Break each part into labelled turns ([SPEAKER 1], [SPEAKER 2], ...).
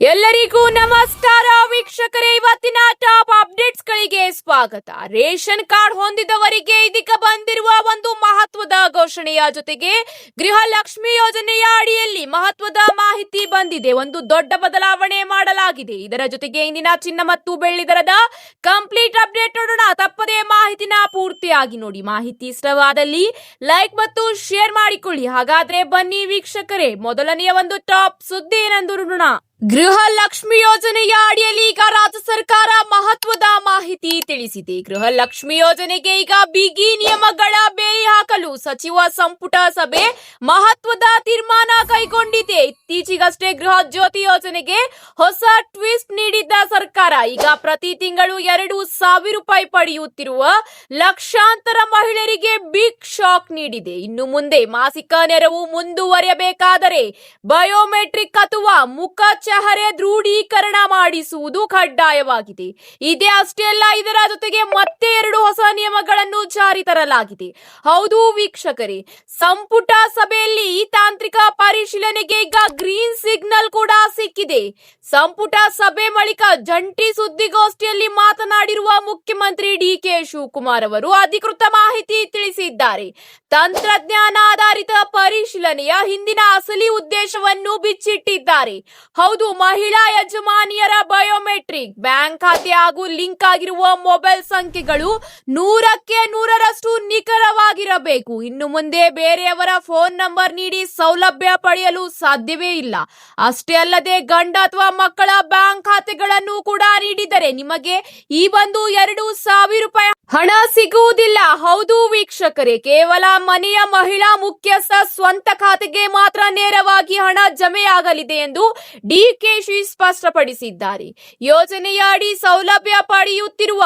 [SPEAKER 1] ಎಲ್ಲರಿಗೂ ನಮಸ್ಕಾರ ವೀಕ್ಷಕರೇ, ಇವತ್ತಿನ ಟಾಪ್ ಅಪ್ಡೇಟ್ಸ್ ಗಳಿಗೆ ಸ್ವಾಗತ. ರೇಷನ್ ಕಾರ್ಡ್ ಹೊಂದಿದವರಿಗೆ ಇದೀಗ ಬಂದಿರುವ ಒಂದು ಮಹತ್ವದ ಘೋಷಣೆಯ ಜೊತೆಗೆ ಗೃಹಲಕ್ಷ್ಮಿ ಯೋಜನೆಯ ಅಡಿಯಲ್ಲಿ ಮಹತ್ವದ ಮಾಹಿತಿ ಬಂದಿದೆ. ಒಂದು ದೊಡ್ಡ ಬದಲಾವಣೆ ಮಾಡಲಾಗಿದೆ. ಇದರ ಜೊತೆಗೆ ಇಂದಿನ ಚಿನ್ನ ಮತ್ತು ಬೆಳ್ಳಿ ದರದ ಕಂಪ್ಲೀಟ್ ಅಪ್ಡೇಟ್ ನೋಡೋಣ. ತಪ್ಪದೇ ಮಾಹಿತಿನ ಪೂರ್ತಿಯಾಗಿ ನೋಡಿ. ಮಾಹಿತಿ ಇಷ್ಟವಾದಲ್ಲಿ ಲೈಕ್ ಮತ್ತು ಶೇರ್ ಮಾಡಿಕೊಳ್ಳಿ. ಹಾಗಾದ್ರೆ ಬನ್ನಿ ವೀಕ್ಷಕರೇ, ಮೊದಲನೆಯ ಒಂದು ಟಾಪ್ ಸುದ್ದಿ ಏನೆಂದು ನೋಡೋಣ. ಗೃಹಲಕ್ಷ್ಮಿ ಯೋಜನೆಯ ಅಡಿಯಲ್ಲಿ ಈಗ ರಾಜ್ಯ ಸರ್ಕಾರ ಮಹತ್ವದ ಮಾಹಿತಿ ತಿಳಿಸಿದೆ. ಗೃಹಲಕ್ಷ್ಮಿ ಯೋಜನೆಗೆ ಈಗ ಬಿಗಿ ನಿಯಮಗಳ ಬೇಲಿ ಹಾಕಲು ಸಚಿವ ಸಂಪುಟ ಸಭೆ ಮಹತ್ವದ ತೀರ್ಮಾನ ಕೈಗೊಂಡಿದೆ. ಇತ್ತೀಚೆಗಷ್ಟೇ ಗೃಹ ಜ್ಯೋತಿ ಯೋಜನೆಗೆ ಹೊಸ ಟ್ವಿಸ್ಟ್ ನೀಡಿದ್ದ ಸರ್ಕಾರ ಈಗ ಪ್ರತಿ ತಿಂಗಳು 2,000 ರೂಪಾಯಿ ಪಡೆಯುತ್ತಿರುವ ಲಕ್ಷಾಂತರ ಮಹಿಳೆಯರಿಗೆ ಬಿಗ್ ಶಾಕ್ ನೀಡಿದೆ. ಇನ್ನು ಮುಂದೆ ಮಾಸಿಕ ನೆರವು ಮುಂದುವರಿಯಬೇಕಾದರೆ ಬಯೋಮೆಟ್ರಿಕ್ ಅಥವಾ ಮುಖ ಚಹರೆ ದೃಢೀಕರಣ ಮಾಡಿಸುವುದು ಕಡ್ಡಾಯವಾಗಿದೆ. ಇದೇ ಅಷ್ಟೇ ಅಲ್ಲ, ಇದರ ಜೊತೆಗೆ ಮತ್ತೆ 2 ಹೊಸ ನಿಯಮಗಳನ್ನು ಜಾರಿ ತರಲಾಗಿದೆ. ಹೌದು ವೀಕ್ಷಕರೇ, ಸಂಪುಟ ಸಭೆಯಲ್ಲಿ ಈ ತಾಂತ್ರಿಕ ಪರಿಶೀಲನೆಗೆ ಈಗ ಗ್ರೀನ್ ಸಿಗ್ನಲ್ ಕೂಡ ಸಿಕ್ಕಿದೆ. ಸಂಪುಟ ಸಭೆ ಬಳಿಕ ಜಂಟಿ ಸುದ್ದಿಗೋಷ್ಠಿಯಲ್ಲಿ ಮಾತನಾಡಿರುವ ಮುಖ್ಯಮಂತ್ರಿ ಡಿಕೆ ಶಿವಕುಮಾರ್ ಅವರು ಅಧಿಕೃತ ಮಾಹಿತಿ ತಿಳಿಸಿದ್ದಾರೆ. ತಂತ್ರಜ್ಞಾನ ಆಧಾರಿತ ಪರಿಶೀಲನೆಯ ಹಿಂದಿನ ಅಸಲಿ ಉದ್ದೇಶವನ್ನು ಬಿಚ್ಚಿಟ್ಟಿದ್ದಾರೆ. ಹೌದು, ಮಹಿಳಾ ಯಜಮಾನಿಯರ ಬಯೋಮೆಟ್ರಿಕ್ ಬ್ಯಾಂಕ್ ಖಾತೆ ಹಾಗೂ ಲಿಂಕ್ ಆಗಿರುವ ಮೊಬೈಲ್ ಸಂಖ್ಯೆಗಳು 100ಕ್ಕೆ 100ರಷ್ಟು ನಿಖರವಾಗಿರಬೇಕು. ಇನ್ನು ಮುಂದೆ ಬೇರೆಯವರ ಫೋನ್ ನಂಬರ್ ನೀಡಿ ಸೌಲಭ್ಯ ಪಡೆಯಲು ಸಾಧ್ಯವೇ ಇಲ್ಲ. ಅಷ್ಟೇ ಅಲ್ಲದೆ ಗಂಡ ಅಥವಾ ಮಕ್ಕಳ ಬ್ಯಾಂಕ್ ಖಾತೆಗಳನ್ನು ಕೂಡ ನೀಡಿದರೆ ನಿಮಗೆ ಈ ಒಂದು 2,000 ರೂಪಾಯಿ ಹಣ ಸಿಗುವುದಿಲ್ಲ. ಹೌದು ವೀಕ್ಷಕರೇ, ಕೇವಲ ಮನೆಯ ಮಹಿಳಾ ಮುಖ್ಯಸ್ಥ ಸ್ವಂತ ಖಾತೆಗೆ ಮಾತ್ರ ನೇರವಾಗಿ ಹಣ ಜಮೆಯಾಗಲಿದೆ ಎಂದು ಡಿಕೆಶಿ ಸ್ಪಷ್ಟಪಡಿಸಿದ್ದಾರೆ. ಯೋಜನೆಯ ಅಡಿ ಸೌಲಭ್ಯ ಪಡೆಯುತ್ತಿರುವ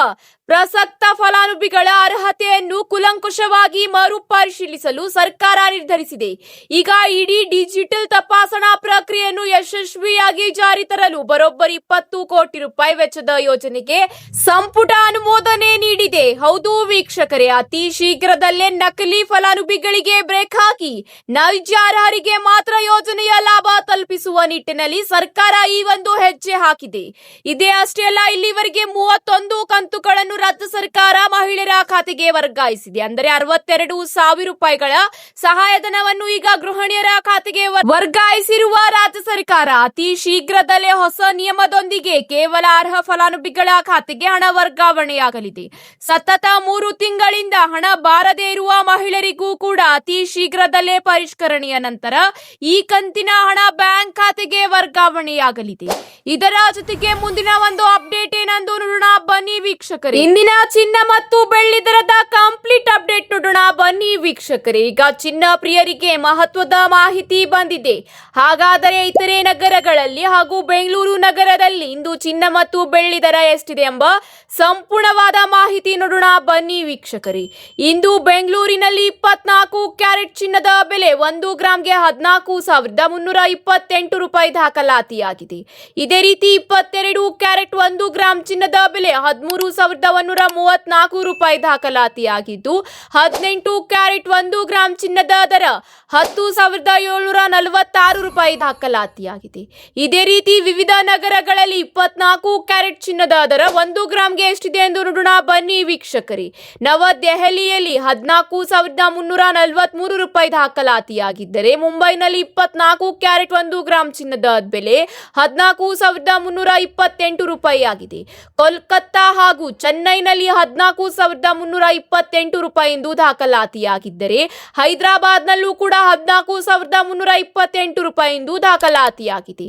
[SPEAKER 1] ಪ್ರಸಕ್ತ ಫಲಾನುಭವಿಗಳ ಅರ್ಹತೆಯನ್ನು ಕೂಲಂಕುಷವಾಗಿ ಮರುಪರಿಶೀಲಿಸಲು ಸರ್ಕಾರ ನಿರ್ಧರಿಸಿದೆ. ಈಗ ಇಡೀ ಡಿಜಿಟಲ್ ತಪಾಸಣಾ ಪ್ರಕ್ರಿಯೆಯನ್ನು ಯಶಸ್ವಿಯಾಗಿ ಜಾರಿ ತರಲು ಬರೋಬ್ಬರಿ 20 ಕೋಟಿ ರೂಪಾಯಿ ವೆಚ್ಚದ ಯೋಜನೆಗೆ ಸಂಪುಟ ಅನುಮೋದನೆ ನೀಡಿದೆ. ಹೌದು ವೀಕ್ಷಕರೇ, ಅತಿ ಶೀಘ್ರದಲ್ಲೇ ನಕಲಿ ಫಲಾನುಭವಿಗಳಿಗೆ ಬ್ರೇಕ್ ಹಾಕಿ ನೈಜ ಅರ್ಹರಿಗೆ ಮಾತ್ರ ಯೋಜನೆಯ ಲಾಭ ತಲುಪಿಸುವ ನಿಟ್ಟಿನಲ್ಲಿ ಸರ್ಕಾರ ಈ ಒಂದು ಹೆಜ್ಜೆ ಹಾಕಿದೆ. ಇದೇ ಅಷ್ಟೇ ಅಲ್ಲ, ಇಲ್ಲಿವರೆಗೆ 31 ಕಂತುಗಳನ್ನು ರಾಜ್ಯ ಸರ್ಕಾರ ಮಹಿಳೆಯರ ಖಾತೆಗೆ ವರ್ಗಾಯಿಸಿದೆ. ಅಂದರೆ 62,000 ರೂಪಾಯಿಗಳ ಸಹಾಯಧನವನ್ನು ಈಗ ಗೃಹಿಣಿಯರ ಖಾತೆಗೆ ವರ್ಗಾಯಿಸಿರುವ ರಾಜ್ಯ ಸರ್ಕಾರ ಅತಿ ಶೀಘ್ರದಲ್ಲೇ ಹೊಸ ನಿಯಮದೊಂದಿಗೆ ಕೇವಲ ಅರ್ಹ ಫಲಾನುಭವಿಗಳ ಖಾತೆಗೆ ಹಣ ವರ್ಗಾವಣೆಯಾಗಲಿದೆ. ಸತತ 3 ತಿಂಗಳಿಂದ ಹಣ ಬಾರದೇ ಇರುವ ಮಹಿಳೆಯರಿಗೂ ಕೂಡ ಅತಿ ಶೀಘ್ರದಲ್ಲೇ ಪರಿಷ್ಕರಣೆಯ ನಂತರ ಈ ಕಂತಿನ ಹಣ ಬ್ಯಾಂಕ್ ಖಾತೆಗೆ ವರ್ಗಾವಣೆಯಾಗಲಿದೆ. ಇದರ ಜೊತೆಗೆ ಮುಂದಿನ ಒಂದು ಅಪ್ಡೇಟ್ ಏನೆಂದು ನೋಡೋಣ. ಬನ್ನಿ ವೀಕ್ಷಕರೇ, ಇಂದಿನ ಚಿನ್ನ ಮತ್ತು ಬೆಳ್ಳಿ ದರದ ಕಂಪ್ಲೀಟ್ ಅಪ್ಡೇಟ್ ನೋಡೋಣ. ಬನ್ನಿ ವೀಕ್ಷಕರೇ, ಈಗ ಚಿನ್ನ ಪ್ರಿಯರಿಗೆ ಮಹತ್ವದ ಮಾಹಿತಿ ಬಂದಿದೆ. ಹಾಗಾದರೆ ಇತರೆ ನಗರಗಳಲ್ಲಿ ಹಾಗೂ ಬೆಂಗಳೂರು ನಗರದಲ್ಲಿ ಇಂದು ಚಿನ್ನ ಮತ್ತು ಬೆಳ್ಳಿ ದರ ಎಷ್ಟಿದೆ ಎಂಬ ಸಂಪೂರ್ಣವಾದ ಮಾಹಿತಿ ನೋಡೋಣ. ಬನ್ನಿ ವೀಕ್ಷಕರೇ, ಇಂದು ಬೆಂಗಳೂರಿನಲ್ಲಿ 24 ಕ್ಯಾರೆಟ್ ಚಿನ್ನದ ಬೆಲೆ 1 ಗ್ರಾಂಗೆ 14,328 ರೂಪಾಯಿ ದಾಖಲಾತಿಯಾಗಿದೆ. ಇದೇ ರೀತಿ 22 ಕ್ಯಾರೆಟ್ 1 ಗ್ರಾಂ ಚಿನ್ನದ ಬೆಲೆ 13,134 ರೂಪಾಯಿ ದಾಖಲಾತಿಯಾಗಿದ್ದು, 18 ಕ್ಯಾರೆಟ್ 1 ಗ್ರಾಂ ಚಿನ್ನದ ದರ 10,746 ರೂಪಾಯಿ ದಾಖಲಾತಿಯಾಗಿದೆ. ಇದೇ ರೀತಿ ವಿವಿಧ ನಗರಗಳಲ್ಲಿ 24 ಕ್ಯಾರೆಟ್ ಚಿನ್ನದ ದರ 1 ಗ್ರಾಂಗೆ ಎಷ್ಟಿದೆ ಎಂದು ನೋಡೋಣ. ಬನ್ನಿ ವೀಕ್ಷಕರೇ, ನವದೆಹಲಿಯಲ್ಲಿ 14,343 ರೂಪಾಯಿ ದಾಖಲಾತಿಯಾಗಿದ್ದರೆ, ಮುಂಬೈನಲ್ಲಿ 24 ಕ್ಯಾರೆಟ್ 1 ಗ್ರಾಂ ಚಿನ್ನದ ಬೆಲೆ 14,328 ರೂಪಾಯಿ ಆಗಿದೆ. ಕೋಲ್ಕತ್ತಾ ಹಾಗೂ ಚೆನ್ನೈನಲ್ಲಿ 14,328 ರೂಪಾಯಿ ಎಂದು ದಾಖಲಾತಿಯಾಗಿದ್ದರೆ, ಹೈದರಾಬಾದ್ನಲ್ಲೂ ಕೂಡ 14,328 ರೂಪಾಯಿ ಎಂದು ದಾಖಲಾತಿಯಾಗಿದೆ.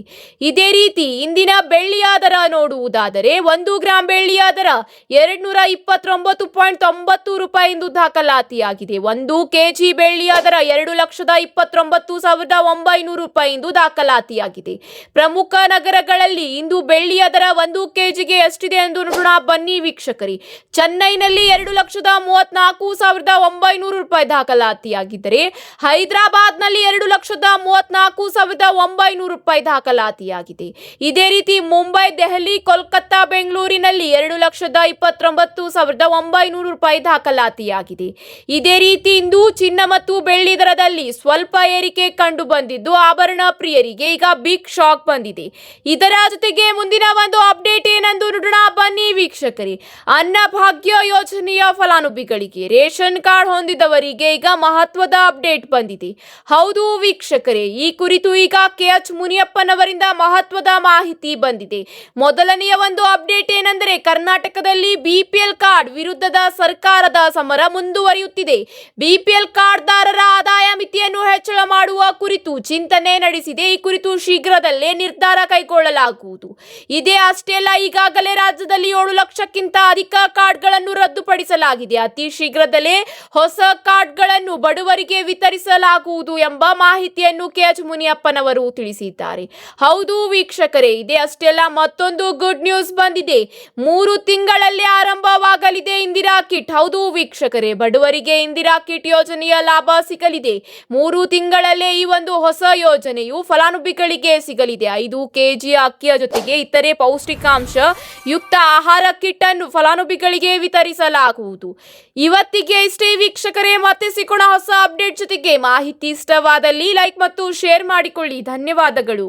[SPEAKER 1] ಇದೇ ರೀತಿ ಇಂದಿನ ಬೆಳ್ಳಿಯ ದರ ನೋಡುವುದಾದರೆ 1 ಗ್ರಾಂ ಬೆಳ್ಳಿಯ ದರ 229.90 ರೂಪಾಯಿ ಎಂದು ದಾಖಲಾತಿಯಾಗಿದೆ. 1 ಕೆಜಿ ಬೆಳ್ಳಿಯ ದರ 2,29,900 ರೂಪಾಯಿ ಎಂದು ದಾಖಲಾತಿಯಾಗಿದೆ. ಪ್ರಮುಖ ನಗರಗಳಲ್ಲಿ ಇಂದು ಬೆಳ್ಳಿಯ ದರ 1 ಕೆಜಿಗೆ ಎಷ್ಟಿದೆ ಎಂದು ನೋಡೋಣ. ಬನ್ನಿ ವೀಕ್ಷಕರೇ, ಚೆನ್ನೈನಲ್ಲಿ 2,34,900 ರೂಪಾಯಿ ದಾಖಲಾತಿಯಾಗಿದ್ದರೆ, ಹೈದರಾಬಾದ್ನಲ್ಲಿ 2,34,900 ರೂಪಾಯಿ ದಾಖಲಾತಿಯಾಗಿದೆ. ಇದೇ ರೀತಿ ಮುಂಬೈ, ದೆಹಲಿ, ಕೋಲ್ಕತ್ತಾ, ಬೆಂಗಳೂರಿನಲ್ಲಿ 2,29,900 ರೂಪಾಯಿ ದಾಖಲಾತಿಯಾಗಿದೆ. ಇದೇ ರೀತಿ ಇಂದು ಚಿನ್ನ ಮತ್ತು ಬೆಳ್ಳಿ ದರದಲ್ಲಿ ಸ್ವಲ್ಪ ಏರಿಕೆ ಕಂಡು ಬಂದಿದ್ದು, ಆಭರಣ ಪ್ರಿಯರಿಗೆ ಈಗ ಬಿಗ್ ಶಾಕ್ ಬಂದಿದೆ. ಇದರ ಇದರ ಜೊತೆಗೆ ಮುಂದಿನ ಒಂದು ಅಪ್ಡೇಟ್ ಏನೆಂದು ನೋಡೋಣ ಬನ್ನಿ ವೀಕ್ಷಕರೇ. ಅನ್ನಭಾಗ್ಯ ಯೋಜನೆಯ ಫಲಾನುಭವಿಗಳಿಗೆ ರೇಷನ್ ಕಾರ್ಡ್ ಹೊಂದಿದವರಿಗೆ ಈಗ ಮಹತ್ವದ ಅಪ್ಡೇಟ್ ಬಂದಿದೆ. ಹೌದು ವೀಕ್ಷಕರೇ, ಈ ಕುರಿತು ಈಗ KH ಮುನಿಯಪ್ಪನವರಿಂದ ಮಹತ್ವದ ಮಾಹಿತಿ ಬಂದಿದೆ. ಮೊದಲನೆಯ ಒಂದು ಅಪ್ಡೇಟ್ ಏನೆಂದರೆ ಕರ್ನಾಟಕದಲ್ಲಿ BPL ಕಾರ್ಡ್ ವಿರುದ್ಧದ ಸರ್ಕಾರದ ಸಮರ ಮುಂದುವರಿಯುತ್ತಿದೆ. BPL ಕಾರ್ಡ್ದಾರರ ಆದಾಯ ಮಿತಿಯನ್ನು ಹೆಚ್ಚಳ ಮಾಡುವ ಕುರಿತು ಚಿಂತನೆ ನಡೆಸಿದೆ. ಈ ಕುರಿತು ಶೀಘ್ರದಲ್ಲೇ ನಿರ್ಧಾರ ಕೈಗೊಳ್ಳಲಾಗುವುದು. ಇದೇ ಅಷ್ಟೇ ಅಲ್ಲ, ಈಗಾಗಲೇ ರಾಜ್ಯದಲ್ಲಿ 7 ಲಕ್ಷಕ್ಕಿಂತ ಅಧಿಕ ಕಾರ್ಡ್ಗಳನ್ನು ರದ್ದುಪಡಿಸಲಾಗಿದೆ. ಅತಿ ಶೀಘ್ರದಲ್ಲೇ ಹೊಸ ಕಾರ್ಡ್ಗಳನ್ನು ಬಡವರಿಗೆ ವಿತರಿಸಲಾಗುವುದು ಎಂಬ ಮಾಹಿತಿಯನ್ನು KH ಮುನಿಯಪ್ಪನವರು ತಿಳಿಸಿದ್ದಾರೆ. ಹೌದು ವೀಕ್ಷಕರೇ, ಇದೇ ಅಷ್ಟೇ ಅಲ್ಲ, ಮತ್ತೊಂದು ಗುಡ್ ನ್ಯೂಸ್ ಬಂದಿದೆ. 3 ತಿಂಗಳಲ್ಲಿ ಆರಂಭವಾಗಲಿದೆ ಇಂದಿರಾ ಕಿಟ್. ಹೌದು ವೀಕ್ಷಕರೇ, ಬಡವರಿಗೆ ಇಂದಿರಾ ಕಿಟ್ ಯೋಜನೆಯ ಲಾಭ ಸಿಗಲಿದೆ. 3 ತಿಂಗಳಲ್ಲೇ ಈ ಒಂದು ಹೊಸ ಯೋಜನೆಯು ಫಲಾನುಭವಿಗಳಿಗೆ ಸಿಗಲಿದೆ. 5 kg ಅಕ್ಕಿಯ ಜೊತೆಗೆ ಇತರೆ ಪೌಷ್ಟಿಕಾಂಶ ಯುಕ್ತ ಆಹಾರ ಕಿಟ್ ಅನ್ನು ಫಲಾನುಭವಿಗಳಿಗೆ ವಿತರಿಸಲಾಗುವುದು. ಇವತ್ತಿಗೆ ಇಷ್ಟೇ ವೀಕ್ಷಕರೇ, ಮತ್ತೆ ಸಿಗೋಣ ಹೊಸ ಅಪ್ಡೇಟ್ ಜೊತೆಗೆ. ಮಾಹಿತಿ ಇಷ್ಟವಾದಲ್ಲಿ ಲೈಕ್ ಮತ್ತು ಶೇರ್ ಮಾಡಿಕೊಳ್ಳಿ. ಧನ್ಯವಾದಗಳು.